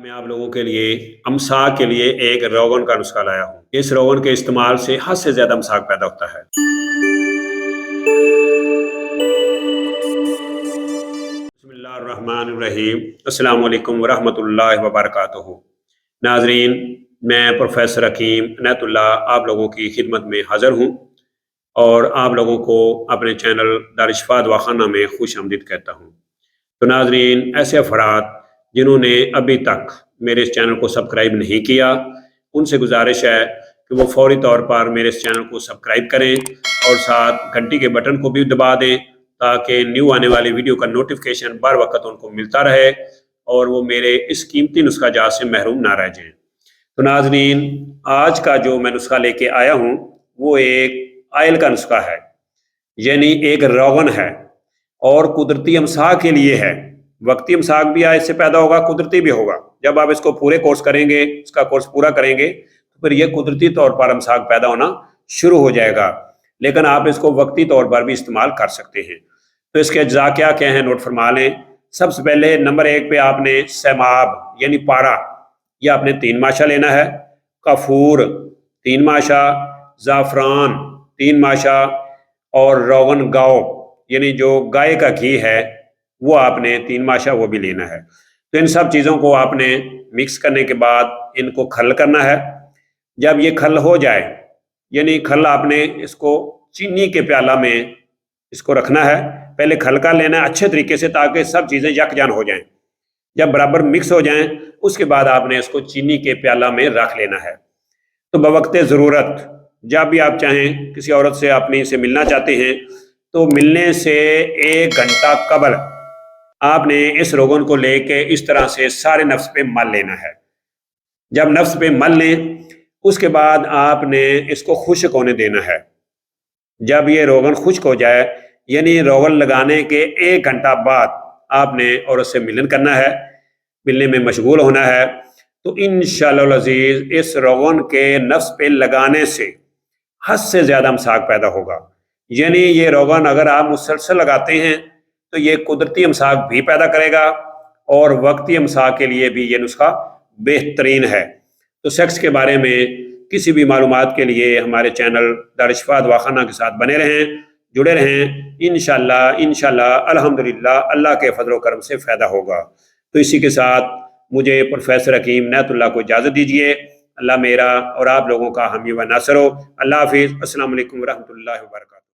मैं आप लोगों के लिए अमसाक के लिए एक रोगन का नुस्खा लाया हूँ। इस रोगन के इस्तेमाल से हद से ज्यादा अमसाक पैदा होता है। बिस्मिल्लाहिर्रहमानिर्रहीम। अस्सलाम वालेकुम वरहमतुल्लाहि वबरकातुहू। नाजरीन, मैं प्रोफेसर हकीम इनायतुल्लाह आप लोगों की खिदमत में हाजिर हूँ और आप लोगों को अपने चैनल दारिशफा दवाखाना में खुश आमदीद कहता हूँ। तो नाजरीन, ऐसे अफराद जिन्होंने अभी तक मेरे इस चैनल को सब्सक्राइब नहीं किया, उनसे गुजारिश है कि वो फौरी तौर पर मेरे इस चैनल को सब्सक्राइब करें और साथ घंटी के बटन को भी दबा दें ताकि न्यू आने वाली वीडियो का नोटिफिकेशन बर वक्त उनको मिलता रहे और वो मेरे इस कीमती नुस्खा जात से महरूम ना रह जाएं। तो नाजरीन, आज का जो मैं नुस्खा लेके आया हूँ वो एक आयल का नुस्खा है, यानी एक रोगन है और कुदरती अमसाक के लिए है। वक्ती अमसाक भी इससे पैदा होगा, कुदरती भी होगा। जब आप इसको पूरे कोर्स करेंगे, इसका कोर्स पूरा करेंगे, तो फिर ये कुदरती तौर पर अमसाक पैदा होना शुरू हो जाएगा। लेकिन आप इसको वक्ती तौर पर भी इस्तेमाल कर सकते हैं। तो इसके अज्जा क्या क्या हैं, नोट फरमा लें। सबसे पहले नंबर 1 पे आपने सैमाब यानी पारा, यह आपने 3 माशा लेना है। कफूर 3 माशा, ज़ाफ़रान 3 माशा और रोगन गाओ यानी जो गाय का घी है वो आपने 3 माशा वो भी लेना है। तो इन सब चीज़ों को आपने मिक्स करने के बाद इनको खल करना है। जब ये खल हो जाए, यानी खल आपने इसको चीनी के प्याला में इसको रखना है। पहले खल का लेना है अच्छे तरीके से ताकि सब चीज़ें यकजान हो जाएं। जब बराबर मिक्स हो जाएं, उसके बाद आपने इसको चीनी के प्याला में रख लेना है। तो बवक्ते ज़रूरत जब भी आप चाहें, किसी औरत से अपनी से मिलना चाहते हैं, तो मिलने से 1 घंटा कबल आपने इस रोगन को लेके इस तरह से सारे नफ्स पे मल लेना है। जब नफ्स पे मल लें, उसके बाद आपने इसको खुश्क होने देना है। जब ये रोगन खुश्क हो जाए, यानी रोगन लगाने के 1 घंटा बाद आपने औरत से मिलन करना है, मिलने में मशगूल होना है। तो इंशाअल्लाह अज़ीज़ इस रोगन के नफ्स पे लगाने से हद से ज़्यादा अमसाक पैदा होगा। यानी ये रोगन अगर आप मुसलसल लगाते हैं तो ये कुदरती अमसाक भी पैदा करेगा और वक्ती अमसाक के लिए भी ये नुस्खा बेहतरीन है। तो सेक्स के बारे में किसी भी मालूमात के लिए हमारे चैनल दारिशफा दवाखाना के साथ बने रहें, जुड़े रहें। इंशाअल्लाह अल्हम्दुलिल्लाह अल्लाह के फजल व करम से फ़ायदा होगा। तो इसी के साथ मुझे प्रोफेसर हकीम इनायतुल्लाह को इजाज़त दीजिए। अल्लाह मेरा और आप लोगों का हामी व नासर हो। अल्लाह हाफिज़। अस्सलाम वालेकुम व रहमतुल्लाहि व बरकातुहू।